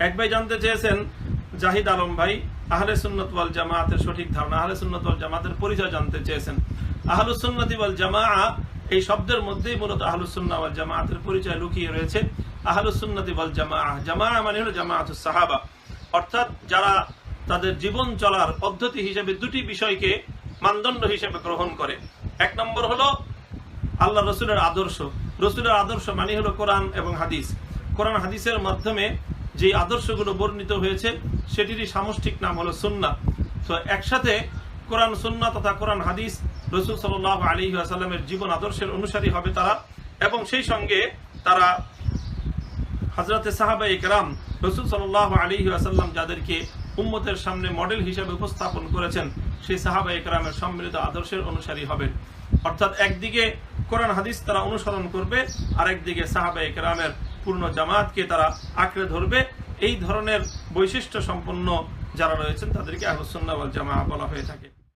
এক ভাই জানতে চেয়েছেন, জাহিদ আলম ভাই, আহলে সুন্নাত ওয়াল জামাতের সঠিক ধারণা, আহলে সুন্নাত ওয়াল জামাতের পরিচয় জানতে চেয়েছেন। আহলুস সুন্নাতি ওয়াল জামাআ এই শব্দের মধ্যেই মূলত আহলুস সুন্নাহ ওয়াল জামাতের পরিচয় লুকিয়ে রয়েছে। আহলুস সুন্নাতি ওয়াল জামাআ, জামাআ মানে হলো জামাআতুস সাহাবা, অর্থাৎ যারা তাদের জীবন চলার পদ্ধতি হিসেবে দুটি বিষয়কে মানদণ্ড হিসেবে গ্রহণ করে। এক নম্বর হলো আল্লাহ রসুলের আদর্শ। রসুলের আদর্শ মানে হলো কোরআন এবং হাদিস। কোরআন হাদিসের মাধ্যমে যে আদর্শগুলো বর্ণিত হয়েছে সেটিরই সামষ্টিক নাম হলো সুন্নাহ। তো একসাথে কোরআন সুন্নাহ তথা কোরআন হাদিস, রসুল সাল্লাল্লাহু আলাইহি ওয়াসাল্লামের জীবন আদর্শের অনুসারী হবে তারা, এবং সেই সঙ্গে তারা হযরতে সাহাবায়ে কেরাম, রসুল সাল্লাল্লাহু আলাইহি ওয়াসাল্লাম যাদেরকে উম্মতের সামনে মডেল হিসেবে উপস্থাপন করেছেন সেই সাহাবায়ে কেরামের সম্মিলিত আদর্শের অনুসারী হবে। অর্থাৎ একদিকে কোরআন হাদিস তারা অনুসরণ করবে, আর একদিকে সাহাবায়ে কেরামের পূর্ণ জামাতকে তারা আঁকড়ে ধরবে। এই ধরনের বৈশিষ্ট্য সম্পন্ন যারা রয়েছেন তাদেরকে আহলুস সুন্নাহ ওয়াল জামাআহ বলা হয়ে থাকে।